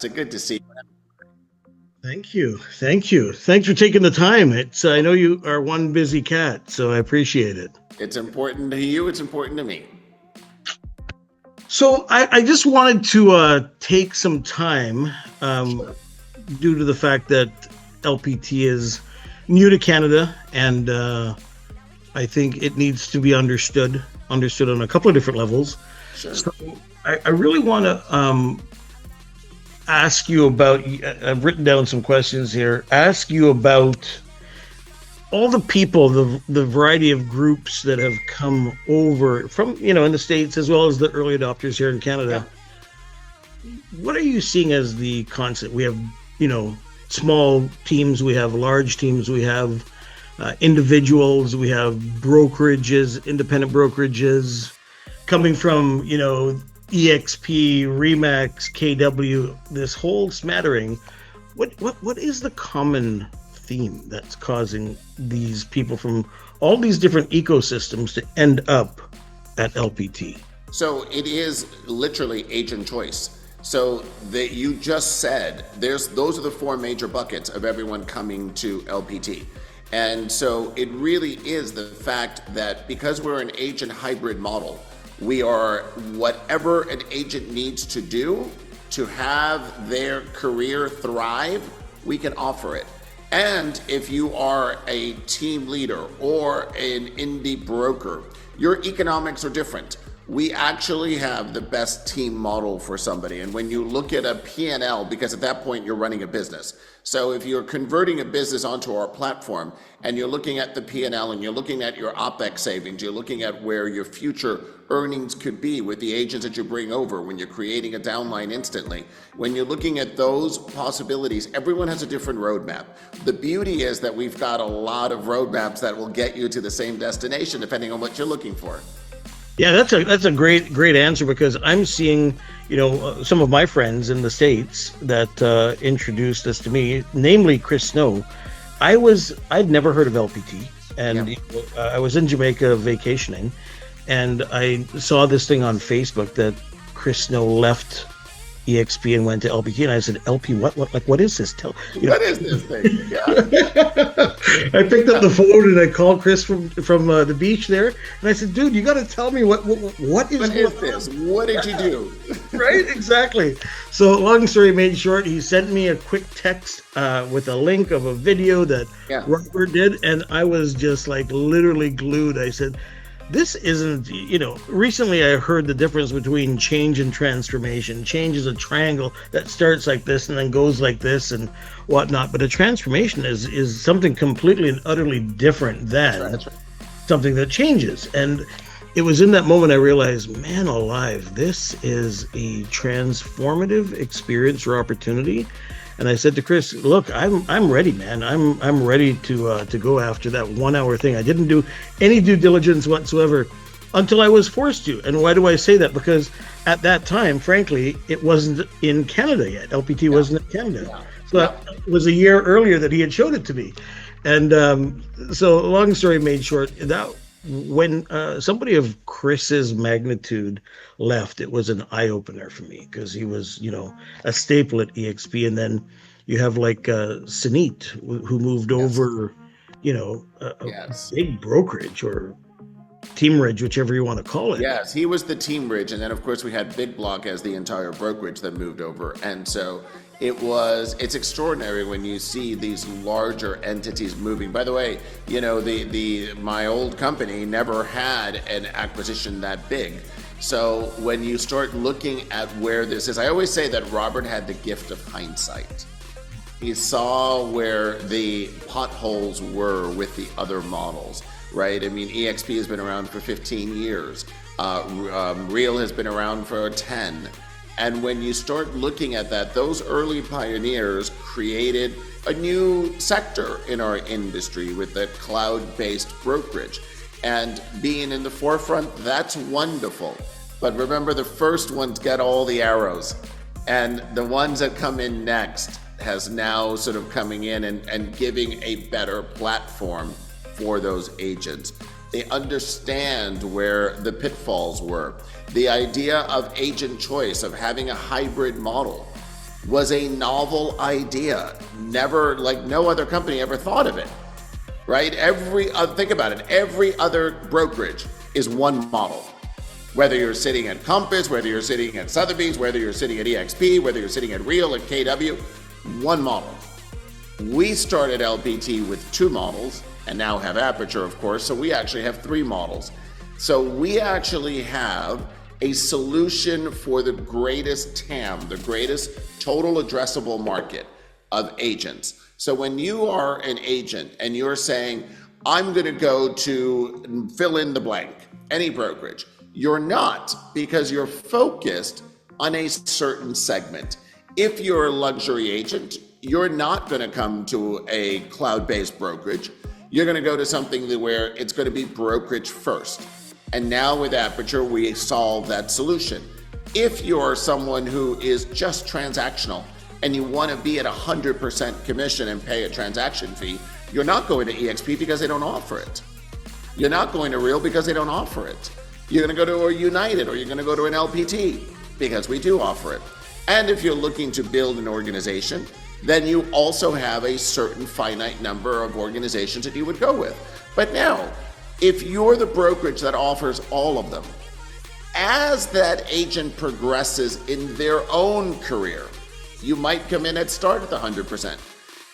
good to see you. Thank you. Thank you. Thanks for taking the time. I know you are one busy cat, so I appreciate it. It's important to you. It's important to me. So I just wanted to take some time due to the fact that LPT is new to Canada, and I think it needs to be understood on a couple of different levels. Sure. So I really want to ask you about, I've written down some questions here, ask you about all the people, the variety of groups that have come over from, in the States, as well as the early adopters here in Canada. Yeah. What are you seeing as the concept? We have, small teams, we have large teams, we have individuals, we have brokerages, independent brokerages coming from, eXp, Remax, KW, this whole smattering. What is the common theme that's causing these people from all these different ecosystems to end up at LPT? So it is literally agent choice. So that you just said, those are the four major buckets of everyone coming to LPT. And so it really is the fact that because we're an agent hybrid model, we are whatever an agent needs to do to have their career thrive, we can offer it. And if you are a team leader or an indie broker, your economics are different. We actually have the best team model for somebody. And when you look at a P&L, because at that point you're running a business. So if you're converting a business onto our platform and you're looking at the P&L and you're looking at your OPEX savings, you're looking at where your future earnings could be with the agents that you bring over when you're creating a downline instantly. When you're looking at those possibilities, everyone has a different roadmap. The beauty is that we've got a lot of roadmaps that will get you to the same destination depending on what you're looking for. Yeah, that's a great answer, because I'm seeing, some of my friends in the States that introduced this to me, namely Chris Snow. I'd never heard of LPT, and I was in Jamaica vacationing, and I saw this thing on Facebook that Chris Snow left eXp and went to LPT, and I said, LP, what is this? What is this thing? Yeah. I picked up the phone and I called Chris from the beach there, and I said, dude, you got to tell me what is this? What did you do? Right, exactly. So long story made short, he sent me a quick text with a link of a video that Robert did, and I was just like literally glued. I said, this isn't, recently I heard the difference between change and transformation. Change is a triangle that starts like this and then goes like this and whatnot. But a transformation is something completely and utterly different than something that changes. And it was in that moment I realized, man alive, this is a transformative experience or opportunity. And I said to Chris, look, I'm ready, man. I'm ready to go after that 1 hour thing. I didn't do any due diligence whatsoever until I was forced to. And why do I say that? Because at that time, frankly, it wasn't in Canada yet. LPT wasn't in Canada. Yeah. So that was a year earlier that he had showed it to me. And so long story made short, that when somebody of Chris's magnitude left, it was an eye-opener for me, because he was, a staple at eXp. And then you have like Sunit, who moved over, a big brokerage or team ridge, whichever you want to call it. Yes, he was the team ridge. And then, of course, we had Big Block as the entire brokerage that moved over. And so it's extraordinary when you see these larger entities moving. By the way, my old company never had an acquisition that big. So when you start looking at where this is, I always say that Robert had the gift of hindsight. He saw where the potholes were with the other models, right? I mean, eXp has been around for 15 years. Real has been around for 10. And when you start looking at that, those early pioneers created a new sector in our industry with the cloud-based brokerage. And being in the forefront, that's wonderful. But remember, the first ones get all the arrows. And the ones that come in next has now sort of coming in and giving a better platform for those agents. They understand where the pitfalls were. The idea of agent choice, of having a hybrid model, was a novel idea. Never, like no other company ever thought of it, right? Think about it, every other brokerage is one model. Whether you're sitting at Compass, whether you're sitting at Sotheby's, whether you're sitting at eXp, whether you're sitting at Real, at KW, one model. We started LPT with 2 models and now have Aperture, of course, so we actually have 3 models. So we actually have a solution for the greatest TAM, the greatest total addressable market of agents. So when you are an agent and you're saying, I'm going to go to fill in the blank, any brokerage, you're not, because you're focused on a certain segment. If you're a luxury agent, you're not going to come to a cloud-based brokerage. You're going to go to something where it's going to be brokerage first. And now with Aperture, we solve that solution. If you're someone who is just transactional and you want to be at 100% commission and pay a transaction fee, you're not going to eXp because they don't offer it. You're not going to Real because they don't offer it. You're going to go to a United or you're going to go to an LPT because we do offer it. And if you're looking to build an organization, then you also have a certain finite number of organizations that you would go with. But now, if you're the brokerage that offers all of them, as that agent progresses in their own career, you might come in and start at the 100%.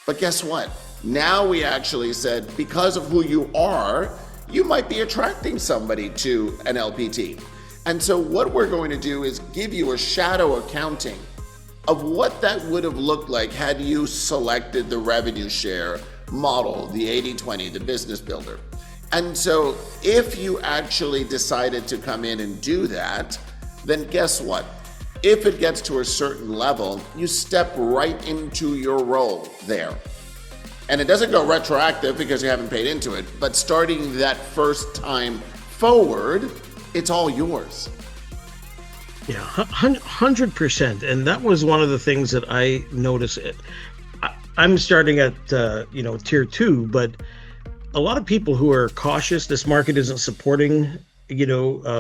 But guess what? Now we actually said, because of who you are, you might be attracting somebody to an LPT. And so what we're going to do is give you a shadow accounting of what that would have looked like had you selected the revenue share model, the 80-20, the business builder. And so if you actually decided to come in and do that, then guess what? If it gets to a certain level, you step right into your role there. And it doesn't go retroactive because you haven't paid into it, but starting that first time forward, it's all yours. Yeah, 100%. And that was one of the things that I noticed. I'm starting at, tier 2, but a lot of people who are cautious, this market isn't supporting, a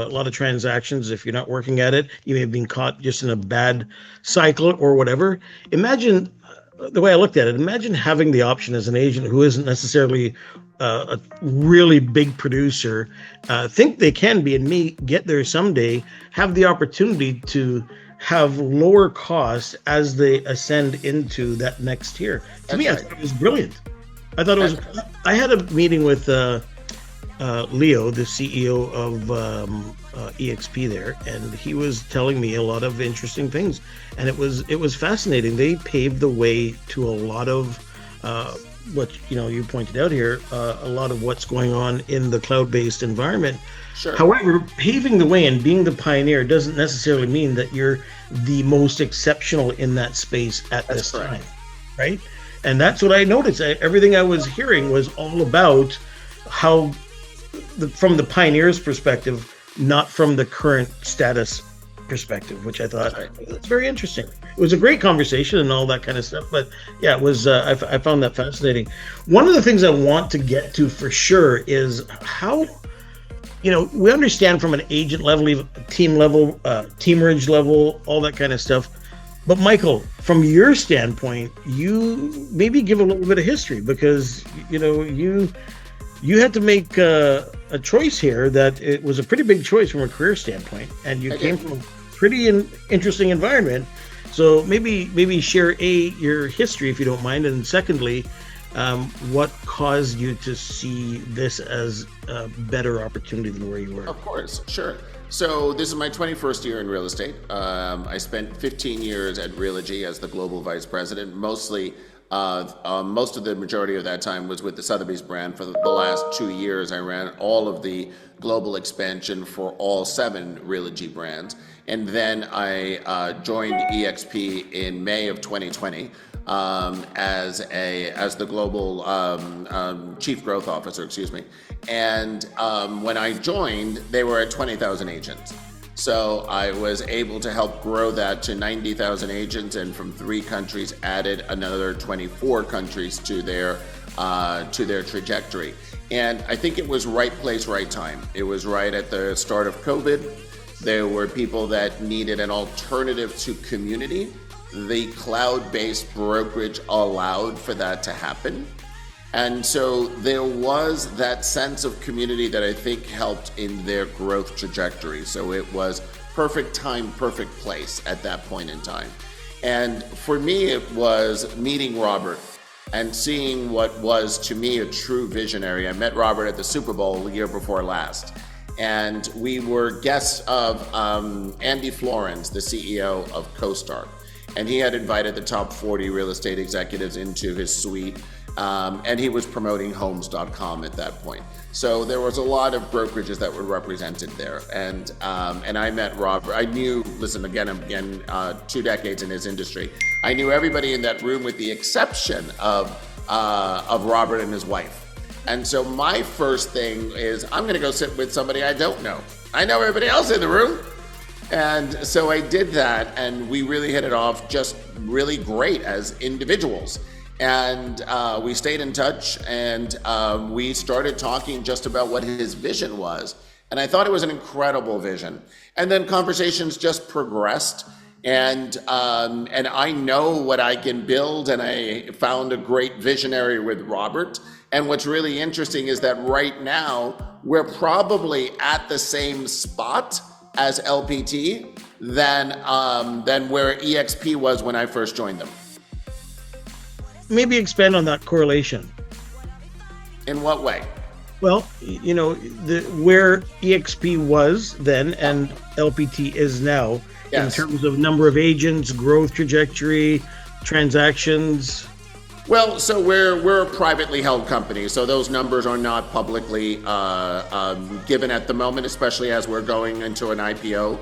lot of transactions. If you're not working at it, you may have been caught just in a bad cycle or whatever. Imagine the way I looked at it, imagine having the option as an agent who isn't necessarily a really big producer, think they can be and may get there someday, have the opportunity to have lower costs as they ascend into that next tier. To me, I thought it was brilliant. I had a meeting with Leo, the CEO of eXp there, and he was telling me a lot of interesting things, and it was fascinating. They paved the way to a lot of what you pointed out here, a lot of what's going on in the cloud-based environment. Sure. However, paving the way and being the pioneer doesn't necessarily mean that you're the most exceptional in that space at this time, right? And that's what I noticed. Everything I was hearing was all about how, from the pioneer's perspective, not from the current status perspective, which I thought that's very interesting. It was a great conversation and all that kind of stuff. But yeah, it was. I found that fascinating. One of the things I want to get to for sure is how, we understand from an agent level, team level, teamerage level, all that kind of stuff. But Michael, from your standpoint, you maybe give a little bit of history, because you had to make a choice here that it was a pretty big choice from a career standpoint, and you came from a pretty interesting environment. So maybe share your history if you don't mind, and secondly, what caused you to see this as a better opportunity than where you were? Of course, sure. So this is my 21st year in real estate. I spent 15 years at Realogy as the global vice president. Most of the majority of that time was with the Sotheby's brand. For the last 2 years, I ran all of the global expansion for all 7 Realogy brands. And then I joined eXp in May of 2020 as the global chief growth officer, And when I joined, they were at 20,000 agents. So I was able to help grow that to 90,000 agents, and from 3 countries added another 24 countries to their trajectory. And I think it was right place, right time. It was right at the start of COVID. There were people that needed an alternative to community the cloud-based brokerage allowed for that to happen. And so there was that sense of community that I think helped in their growth trajectory. So it was perfect time, perfect place at that point in time. And for me, it was meeting Robert and seeing what was to me a true visionary. I met Robert at the Super Bowl the year before last. And we were guests of Andy Florence, the CEO of CoStar. And he had invited the top 40 real estate executives into his suite. And he was promoting homes.com at that point. So there was a lot of brokerages that were represented there. And I met Robert. I knew, listen, again, 2 decades in his industry. I knew everybody in that room with the exception of Robert and his wife. And so my first thing is I'm going to go sit with somebody I don't know. I know everybody else in the room. And so I did that, and we really hit it off just really great as individuals. And we stayed in touch, and we started talking just about what his vision was. And I thought it was an incredible vision. And then conversations just progressed. And I know what I can build, and I found a great visionary with Robert. And what's really interesting is that right now, we're probably at the same spot as LPT than where eXp was when I first joined them. Maybe expand on that correlation. In what way? Well, you know, where eXp was then and LPT is now, yes, in terms of number of agents, growth trajectory, transactions. Well, so we're a privately held company, so those numbers are not publicly given at the moment, especially as we're going into an IPO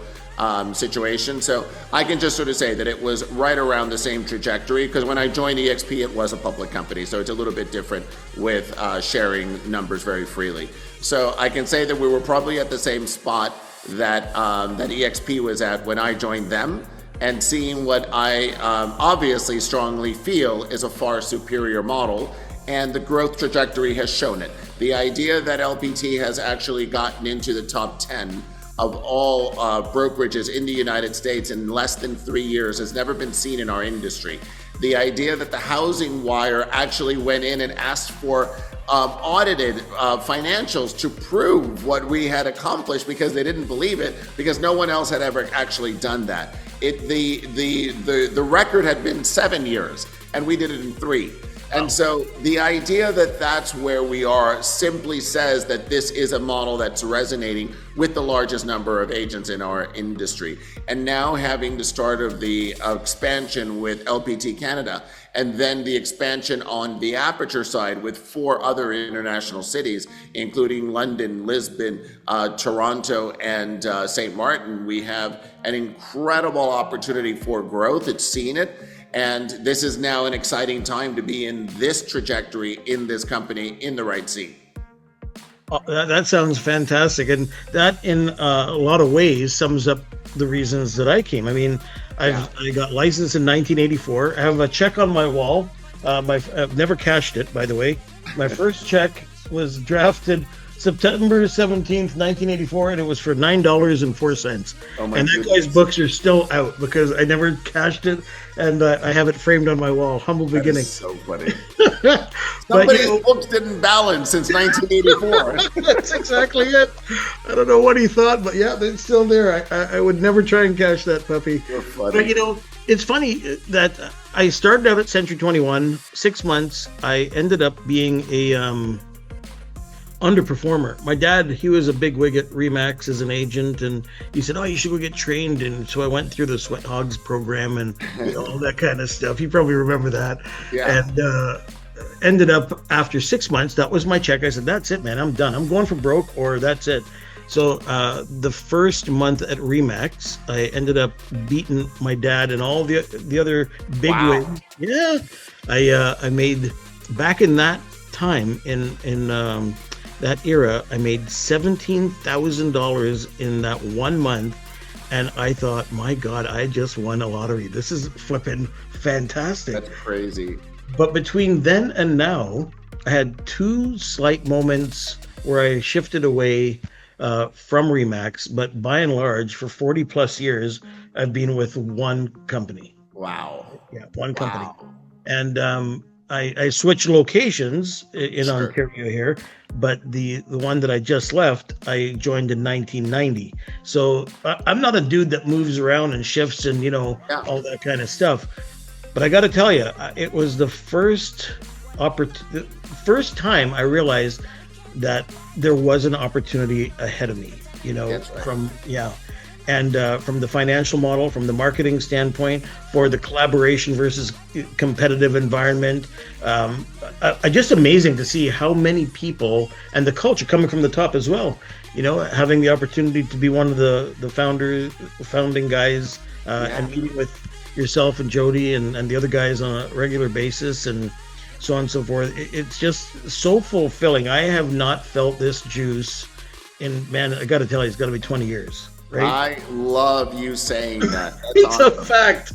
situation. So I can just sort of say that it was right around the same trajectory, because when I joined eXp, it was a public company, so it's a little bit different with sharing numbers very freely. So I can say that we were probably at the same spot that eXp was at when I joined them, and seeing what I obviously strongly feel is a far superior model, and the growth trajectory has shown it. The idea that LPT has actually gotten into the top 10 of all brokerages in the United States in less than 3 years has never been seen in our industry. The idea that the Housing Wire actually went in and asked for audited financials to prove what we had accomplished, because they didn't believe it, because no one else had ever actually done that. The record had been 7 years, and we did it in 3. And so the idea that that's where we are simply says that this is a model that's resonating with the largest number of agents in our industry. And now having the start of the expansion with LPT Canada, and then the expansion on the Aperture side with 4 other international cities, including London, Lisbon, Toronto, and St. Martin, we have an incredible opportunity for growth. It's seen it. And this is now an exciting time to be in this trajectory, in this company, in the right seat. Oh, that sounds fantastic. And that, in a lot of ways, sums up the reasons that I came. I mean, I got licensed in 1984. I have a check on my wall. I've never cashed it, by the way. My first check was drafted September 17th, 1984, and it was for $9.04. Oh my goodness. That guy's books are still out because I never cashed it, and I have it framed on my wall. Humble beginning. That is so funny. Somebody's books didn't balance since 1984. That's exactly it. I don't know what he thought, but yeah, it's still there. I would never try and cash that puppy. You're funny. But you know, it's funny that I started out at Century 21, 6 months. I ended up being a underperformer. My dad, he was a big wig at Remax as an agent, and he said, "Oh, you should go get trained." And so I went through the Sweat Hogs program and all that kind of stuff. You probably remember that. Yeah. And ended up after 6 months, that was my check. I said, "That's it, man. I'm done. I'm going for broke, or that's it." So the first month at Remax, I ended up beating my dad and all the other big wigs. Yeah, I made, back in that time in that era, I made $17,000 in that 1 month, and I thought, my God, I just won a lottery. This is flipping fantastic. That's crazy. But between then and now, I had 2 slight moments where I shifted away from Remax, but by and large, for 40 plus years, I've been with one company. Wow. Yeah, one company. Wow. And I switched locations in Sure. Ontario here, but the one that I just left, I joined in 1990. So I'm not a dude that moves around and shifts and Yeah. all that kind of stuff. But I got to tell you, it was the first time I realized that there was an opportunity ahead of me. That's right. And from the financial model, from the marketing standpoint, for the collaboration versus competitive environment, just amazing to see how many people and the culture coming from the top as well. Having the opportunity to be one of the founding guys, and meeting with yourself and Jody and the other guys on a regular basis, and so on and so forth. It's just so fulfilling. I have not felt this juice man, I got to tell you, it's got to be 20 years. Right? I love you saying that. That's It's awesome. a fact.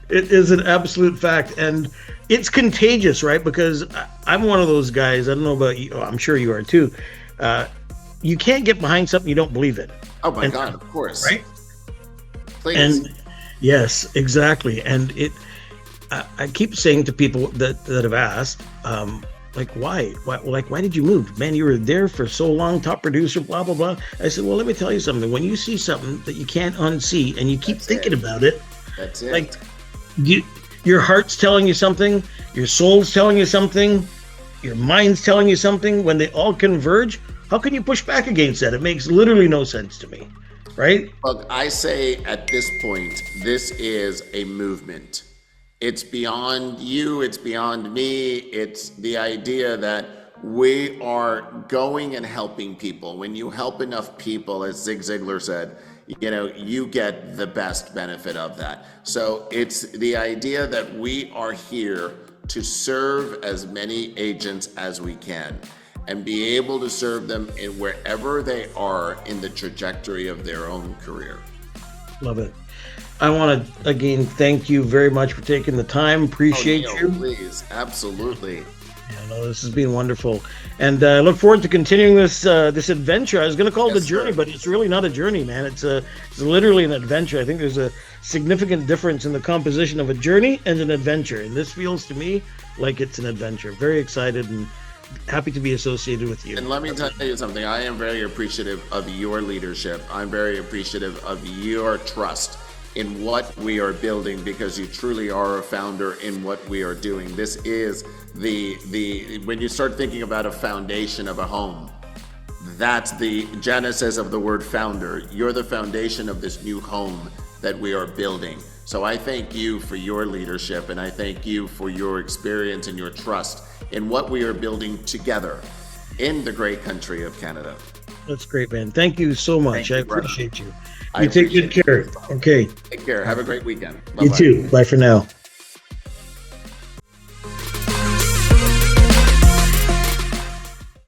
It is an absolute fact. And it's contagious, right? Because I'm one of those guys, I don't know about you, I'm sure you are too. You can't get behind something you don't believe in. Oh my God, of course. Right? Please. And yes, exactly. And I keep saying to people that have asked, like, why? Why did you move? Man, you were there for so long, top producer, blah, blah, blah. I said, well, let me tell you something. When you see something that you can't unsee and you keep thinking about it, that's it. Like, your heart's telling you something, your soul's telling you something, your mind's telling you something. When they all converge, how can you push back against that? It makes literally no sense to me, right? Look, I say at this point, this is a movement. It's beyond you, it's beyond me. It's the idea that we are going and helping people. When you help enough people, as Zig Ziglar said, you get the best benefit of that. So it's the idea that we are here to serve as many agents as we can and be able to serve them in wherever they are in the trajectory of their own career. Love it. I want to, again, thank you very much for taking the time. Appreciate you. Please, absolutely. This has been wonderful. And I look forward to continuing this adventure. I was going to call it a journey, but it's really not a journey, man. It's literally an adventure. I think there's a significant difference in the composition of a journey and an adventure. And this feels to me like it's an adventure. Very excited and happy to be associated with you. And let me tell you something. I am very appreciative of your leadership. I'm very appreciative of your trust in what we are building, because you truly are a founder in what we are doing. This is when you start thinking about a foundation of a home, that's the genesis of the word founder. You're the foundation of this new home that we are building. So I thank you for your leadership, and I thank you for your experience and your trust in what we are building together in the great country of Canada. That's great, man. Thank you so much. I appreciate you. You take good care. Okay. Take care. Have a great weekend. Bye-bye. You too. Bye for now.